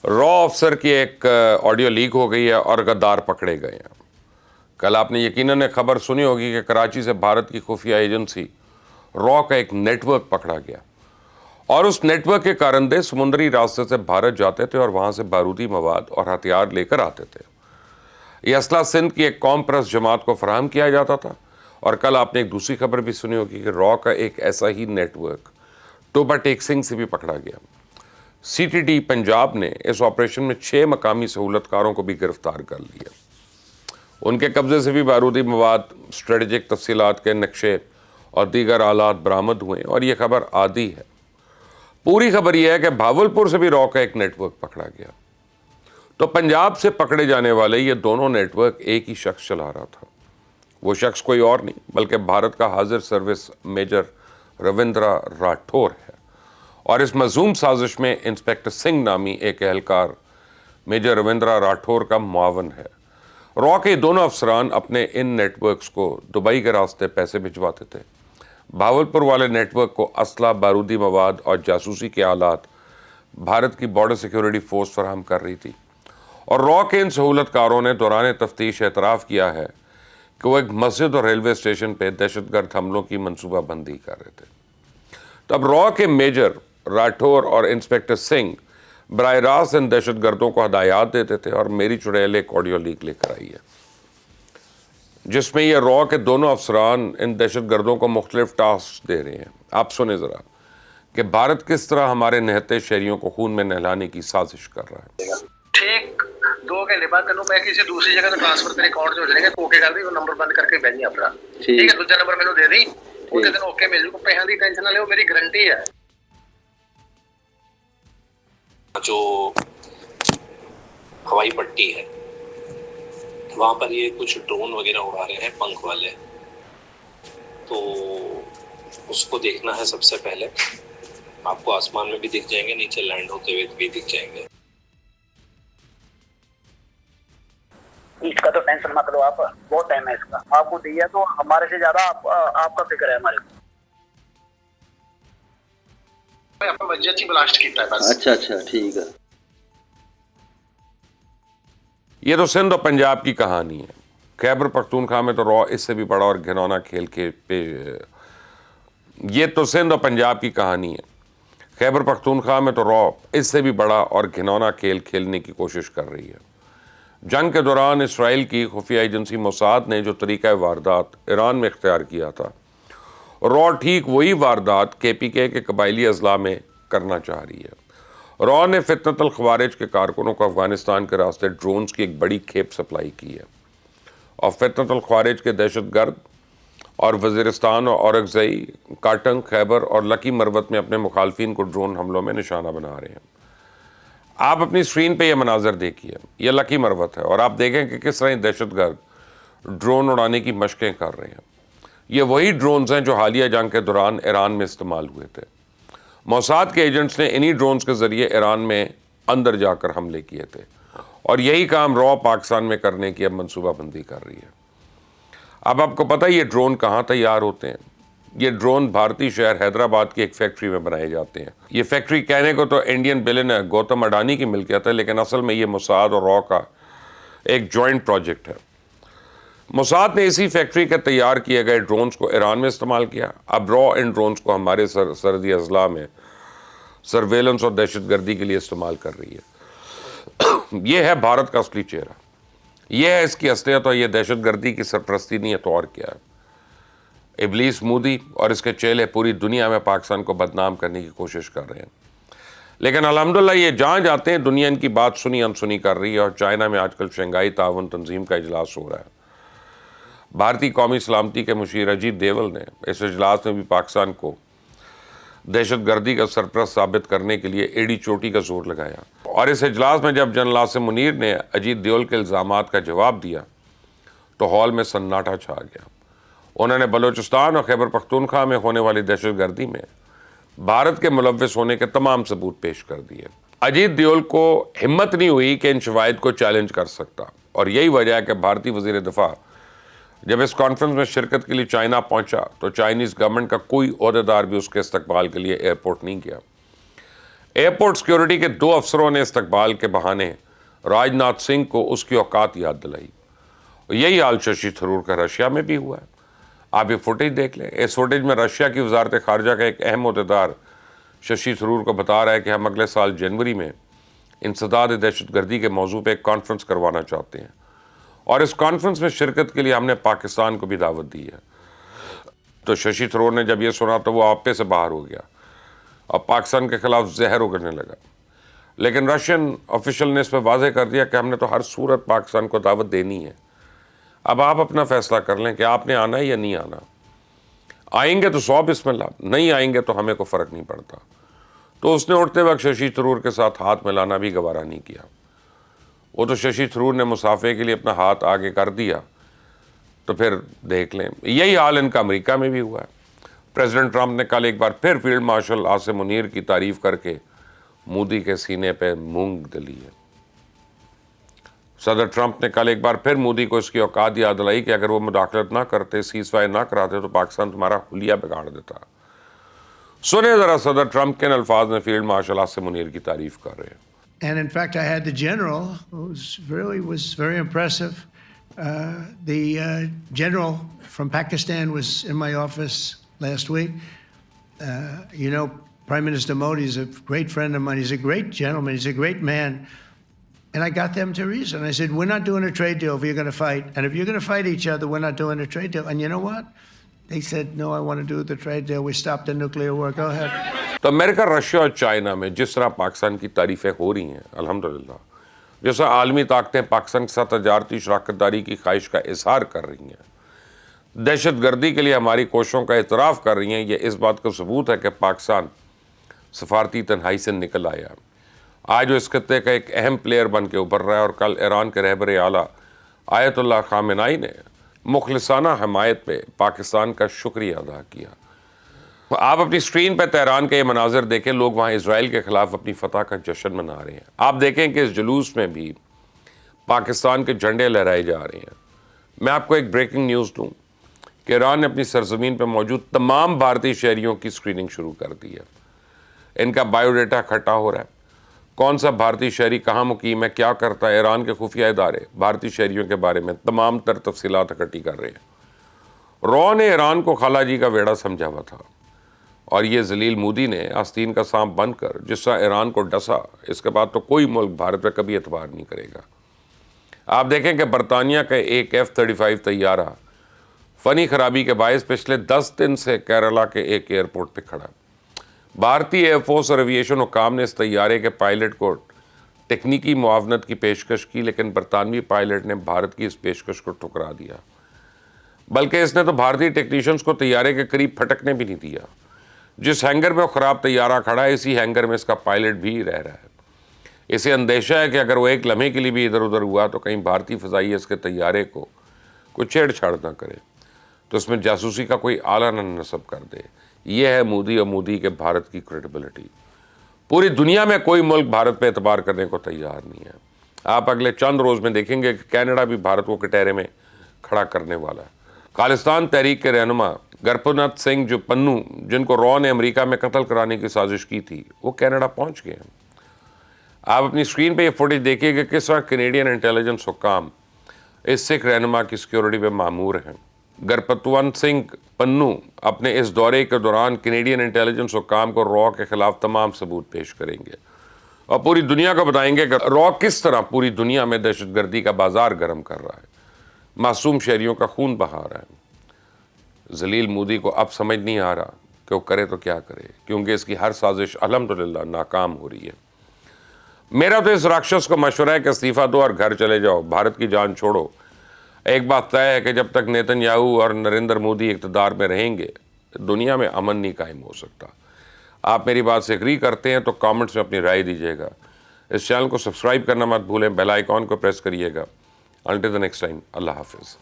را افسر کی ایک آڈیو لیک ہو گئی ہے اور غدار پکڑے گئے ہیں۔ کل آپ نے یقیناً ایک خبر سنی ہوگی کہ کراچی سے بھارت کی خفیہ ایجنسی را کا ایک نیٹ ورک پکڑا گیا اور اس نیٹ ورک کے کارندے سمندری راستے سے بھارت جاتے تھے اور وہاں سے بارودی مواد اور ہتھیار لے کر آتے تھے۔ یہ اسلحہ سندھ کی ایک قوم پرست جماعت کو فراہم کیا جاتا تھا، اور کل آپ نے ایک دوسری خبر بھی سنی ہوگی کہ را کا ایک ایسا ہی نیٹ ورک ٹوبا ٹیک سنگھ سے بھی پکڑا گیا۔ سی ٹی ڈی پنجاب نے اس آپریشن میں 6 مقامی سہولت کاروں کو بھی گرفتار کر لیا۔ ان کے قبضے سے بھی بارودی مواد، اسٹریٹجک تفصیلات کے نقشے اور دیگر آلات برآمد ہوئے، اور یہ خبر عادی ہے۔ پوری خبر یہ ہے کہ بھاولپور سے بھی را کا ایک نیٹ ورک پکڑا گیا۔ تو پنجاب سے پکڑے جانے والے یہ دونوں نیٹ ورک ایک ہی شخص چلا رہا تھا۔ وہ شخص کوئی اور نہیں بلکہ بھارت کا حاضر سروس میجر رویندرا راٹھور ہے، اور اس مذموم سازش میں انسپیکٹر سنگھ نامی ایک اہلکار میجر رویندرا راٹھور کا معاون ہے۔ را کے دونوں افسران اپنے ان نیٹ ورکس کو دبئی کے راستے پیسے بھجواتے تھے۔ بھاولپور والے نیٹ ورک کو اسلحہ، بارودی مواد اور جاسوسی کے آلات بھارت کی بارڈر سیکیورٹی فورس فراہم کر رہی تھی، اور را کے ان سہولت کاروں نے دوران تفتیش اعتراف کیا ہے کہ وہ ایک مسجد اور ریلوے اسٹیشن پہ دہشت گرد حملوں کی منصوبہ بندی کر رہے تھے۔ تب را کے میجر راٹھور اور انسپیکٹر سنگھ براہ راست ان دہشت گردوں کو ہدایات دیتے تھے، اور میری چڑیل ایک آڈیو لیک لے کر آئی ہے جس میں یہ را کے دونوں افسران ان دہشت گردوں کو مختلف ٹاسک دے رہے ہیں۔ آپ سنیں ذرا کہ بھارت کس طرح ہمارے نہتے شہریوں کو خون میں نہلانے کی سازش کر رہا ہے۔ ٹھیک 2 گھنٹے بعد تینوں میں کسی دوسری جگہ سے ٹرانسفر تیرے اکاؤنٹ سے ہو جائے گا، اوکے کر دی، وہ نمبر بند کر کے بھیجی اپنا، ٹھیک ہے، دوسرا نمبر مینوں دے دی، اوتے دن اوکے مل جائے، پیسے دی ٹینشن نہ لو، میری گارنٹی ہے۔ جو ہوائی پٹی ہے وہاں پر یہ کچھ ڈرون وغیرہ اڑا رہے ہیں پنکھ والے، تو اس کو دیکھنا ہے سب سے پہلے۔ آپ کو آسمان میں بھی دکھ جائیں گے، نیچے لینڈ ہوتے ہوئے بھی دکھ جائیں گے۔ اس کا تو ٹینشن مت لو آپ، بہت ٹائم ہے اس کا، آپ کو دیا تو ہمارے سے زیادہ آپ کا فکر ہے ہمارے کو۔ اپنا بجٹ ہی بلاسٹ کیتا ہے بس۔ اچھا ٹھیک ہے۔ یہ تو سندھ اور پنجاب کی کہانی ہے۔ خیبر پختونخوا میں تو را اس سے بھی بڑا اور گھنونا کھیل کے یہ تو سندھ اور پنجاب کی کہانی ہے۔ خیبر پختونخوا میں تو را اس سے بھی بڑا اور گھنونا کھیل کھیلنے کی کوشش کر رہی ہے۔ جنگ کے دوران اسرائیل کی خفیہ ایجنسی موساد نے جو طریقہ واردات ایران میں اختیار کیا تھا، را ٹھیک وہی واردات کے پی کے قبائلی اضلاع میں کرنا چاہ رہی ہے۔ را نے فتنۃ الخوارج کے کارکنوں کو افغانستان کے راستے ڈرونز کی ایک بڑی کھیپ سپلائی کی ہے، اور فتنۃ الخوارج کے دہشت گرد اور وزیرستان اور اورکزئی، کاٹنگ، خیبر اور لکی مروت میں اپنے مخالفین کو ڈرون حملوں میں نشانہ بنا رہے ہیں۔ آپ اپنی اسکرین پہ یہ مناظر دیکھیے، یہ لکی مروت ہے، اور آپ دیکھیں کہ کس طرح دہشت گرد ڈرون اڑانے کی مشقیں کر رہے ہیں۔ یہ وہی ڈرونز ہیں جو حالیہ جنگ کے دوران ایران میں استعمال ہوئے تھے۔ موساد کے ایجنٹس نے انہی ڈرونز کے ذریعے ایران میں اندر جا کر حملے کیے تھے، اور یہی کام را پاکستان میں کرنے کی اب منصوبہ بندی کر رہی ہے۔ اب آپ کو پتہ یہ ڈرون کہاں تیار ہوتے ہیں؟ یہ ڈرون بھارتی شہر حیدرآباد کی ایک فیکٹری میں بنائے جاتے ہیں۔ یہ فیکٹری کہنے کو تو انڈین بلینئر گوتم اڈانی کی ملکیت ہے، لیکن اصل میں یہ موساد اور را کا ایک جوائنٹ پروجیکٹ ہے۔ موساد نے اسی فیکٹری کے تیار کیے گئے ڈرونز کو ایران میں استعمال کیا۔ اب را ان ڈرونز کو ہمارے سرحدی اضلاع میں سرویلنس اور دہشت گردی کے لیے استعمال کر رہی ہے۔ یہ ہے بھارت کا اصلی چہرہ، یہ ہے اس کی اصلیت، اور یہ دہشت گردی کی سرپرستی نہیں ہے تو اور کیا ہے۔ ابلیس مودی اور اس کے چیلے پوری دنیا میں پاکستان کو بدنام کرنے کی کوشش کر رہے ہیں، لیکن الحمدللہ یہ جہاں جاتے ہیں دنیا ان کی بات سنی انسنی کر رہی ہے، اور چائنا میں آج کل شنگھائی تعاون تنظیم کا اجلاس ہو رہا ہے۔ بھارتی قومی سلامتی کے مشیر اجیت ڈوال نے اس اجلاس میں بھی پاکستان کو دہشت گردی کا سرپرست ثابت کرنے کے لیے ایڑی چوٹی کا زور لگایا، اور اس اجلاس میں جب جنرل عاصم منیر نے اجیت ڈوال کے الزامات کا جواب دیا تو ہال میں سناٹا چھا گیا۔ انہوں نے بلوچستان اور خیبر پختونخوا میں ہونے والی دہشت گردی میں بھارت کے ملوث ہونے کے تمام ثبوت پیش کر دیے۔ اجیت ڈوال کو ہمت نہیں ہوئی کہ ان شواہد کو چیلنج کر سکتا، اور یہی وجہ ہے کہ بھارتی وزیر دفاع جب اس کانفرنس میں شرکت کے لیے چائنا پہنچا تو چائنیز گورنمنٹ کا کوئی عہدیدار بھی اس کے استقبال کے لیے ایئرپورٹ نہیں گیا۔ ایئرپورٹ سیکیورٹی کے 2 افسروں نے استقبال کے بہانے راج ناتھ سنگھ کو اس کی اوقات یاد دلائی. یہی حال ششی تھرور کا رشیا میں بھی ہوا ہے. آپ یہ فوٹیج دیکھ لیں. اس فوٹیج میں رشیا کی وزارت خارجہ کا ایک اہم عہدیدار ششی تھرور کو بتا رہا ہے کہ ہم اگلے سال جنوری میں انسداد دہشت گردی کے موضوع پہ ایک کانفرنس کروانا چاہتے ہیں، اور اس کانفرنس میں شرکت کے لیے ہم نے پاکستان کو بھی دعوت دی ہے. تو ششی تھرور نے جب یہ سنا تو وہ آپے سے باہر ہو گیا اور پاکستان کے خلاف زہر اگلنے لگا. لیکن رشین آفیشل نے اس پہ واضح کر دیا کہ ہم نے تو ہر صورت پاکستان کو دعوت دینی ہے. اب آپ اپنا فیصلہ کر لیں کہ آپ نے آنا ہے یا نہیں آنا. آئیں گے تو 100 بسم اللہ، نہیں آئیں گے تو ہمیں کو فرق نہیں پڑتا. تو اس نے اٹھتے وقت ششی تھرور کے ساتھ ہاتھ ملانا بھی گوارا نہیں کیا. وہ تو ششی تھرور نے مسافے کے لیے اپنا ہاتھ آگے کر دیا. تو پھر دیکھ لیں یہی حال ان کا امریکہ میں بھی ہوا ہے. پریزیڈنٹ ٹرمپ نے کل ایک بار پھر فیلڈ مارشل عاصم منیر کی تعریف کر کے مودی کے سینے پہ مونگ دلی ہے. صدر ٹرمپ نے کل ایک بار پھر مودی کو اس کی اوقات یاد دلائی کہ اگر وہ مداخلت نہ کرتے، سیز فائر نہ کراتے تو پاکستان تمہارا حلیہ بگاڑ دیتا. سنیں ذرا صدر ٹرمپ کن الفاظ میں فیلڈ مارشل عاصم منیر کی تعریف کر رہے ہیں. And in fact, I had the general, who was very impressive. The general from Pakistan was in my office last week. You know, Prime Minister Modi is a great friend of mine. He's a great gentleman. He's a great man. And I got them to reason. I said, we're not doing a trade deal if you're going to fight. And if you're going to fight each other, we're not doing a trade deal. And you know what? They said, no, I want to do the trade deal. We stopped the nuclear war. Go ahead. تو امریکہ، Russia اور China میں جس طرح پاکستان کی تعریفیں ہو رہی ہیں الحمدللہ، جیسا عالمی طاقتیں پاکستان کے ساتھ تجارتی شراکت داری کی خواہش کا اظہار کر رہی ہیں، دہشت گردی کے لیے ہماری کوششوں کا اعتراف کر رہی ہیں، یہ اس بات کا ثبوت ہے کہ پاکستان سفارتی تنہائی سے نکل آیا. آج وہ اس خطے کا ایک اہم پلیئر بن کے ابھر رہا ہے. اور کل ایران کے رہبر اعلیٰ آیت اللہ خامنائی نے مخلصانہ حمایت پہ پاکستان کا شکریہ ادا کیا. آپ اپنی سکرین پہ تہران کے یہ مناظر دیکھیں. لوگ وہاں اسرائیل کے خلاف اپنی فتح کا جشن منا رہے ہیں. آپ دیکھیں کہ اس جلوس میں بھی پاکستان کے جھنڈے لہرائے جا رہے ہیں. میں آپ کو ایک بریکنگ نیوز دوں کہ ایران نے اپنی سرزمین پہ موجود تمام بھارتی شہریوں کی اسکریننگ شروع کر دی ہے. ان کا بایو ڈیٹا اکٹھا ہو رہا ہے. کون سا بھارتی شہری کہاں مقیم ہے، کیا کرتا ہے. ایران کے خفیہ ادارے بھارتی شہریوں کے بارے میں تمام تر تفصیلات اکٹھی کر رہے ہیں. رو نے ایران کو خالہ جی کا بیڑا سمجھا ہوا تھا، اور یہ ذلیل مودی نے آستین کا سانپ بن کر جس طرح ایران کو ڈسا، اس کے بعد تو کوئی ملک بھارت پہ کبھی اعتبار نہیں کرے گا. آپ دیکھیں کہ برطانیہ کا ایک F-35 طیارہ فنی خرابی کے باعث پچھلے 10 دن سے کیرلا کے ایک ایئرپورٹ پہ کھڑا. بھارتی ایئر فورس اور ایویشن حکام نے اس طیارے کے پائلٹ کو تکنیکی معاونت کی پیشکش کی، لیکن برطانوی پائلٹ نے بھارت کی اس پیشکش کو ٹھکرا دیا. بلکہ اس نے تو بھارتی ٹیکنیشینز کو طیارے کے قریب پھٹکنے بھی نہیں دیا. جس ہینگر میں وہ خراب طیارہ کھڑا ہے، اسی ہینگر میں اس کا پائلٹ بھی رہ رہا ہے. اسے اندیشہ ہے کہ اگر وہ ایک لمحے کے لیے بھی ادھر ادھر ہوا تو کہیں بھارتی فضائیہ اس کے طیارے کو کوئی چھیڑ چھاڑ نہ کرے، تو اس میں جاسوسی کا کوئی آلہ نہ نصب کر دے. یہ ہے مودی اور مودی کے بھارت کی کریڈیبلٹی. پوری دنیا میں کوئی ملک بھارت پہ اعتبار کرنے کو تیار نہیں ہے. آپ اگلے چند روز میں دیکھیں گے کہ کینیڈا بھی بھارت کو کٹہرے میں کھڑا کرنے والا ہے. خالصتان تحریک کے رہنما گرپناتھ سنگھ جو پنو، جن کو رو نے امریکہ میں قتل کرانے کی سازش کی تھی، وہ کینیڈا پہنچ گئے ہیں. آپ اپنی سکرین پہ یہ فوٹیج دیکھیے کہ کس طرح کینیڈین انٹیلیجنس حکام اس سکھ رہنما کی سیکیورٹی پہ مامور ہیں. گرپتونت سنگھ پنو اپنے اس دورے کے دوران کینیڈین انٹیلیجنس حکام کو رو کے خلاف تمام ثبوت پیش کریں گے اور پوری دنیا کو بتائیں گے کہ رو کس طرح پوری دنیا میں دہشت گردی کا بازار گرم کر رہا ہے، معصوم شہریوں کا خون بہا رہا ہے. ذلیل مودی کو اب سمجھ نہیں آ رہا کہ وہ کرے تو کیا کرے، کیونکہ اس کی ہر سازش الحمدللہ ناکام ہو رہی ہے. میرا تو اس راکشس کو مشورہ ہے کہ استعفیٰ دو اور گھر چلے جاؤ، بھارت کی جان چھوڑو. ایک بات طے ہے کہ جب تک نیتن یاہو اور نریندر مودی اقتدار میں رہیں گے، دنیا میں امن نہیں قائم ہو سکتا. آپ میری بات سے ایگری کرتے ہیں تو کامنٹس میں اپنی رائے دیجیے گا. اس چینل کو سبسکرائب کرنا مت بھولیں، بیل آئیکن کو پریس کریے گا. Until the next time, Allah Hafiz.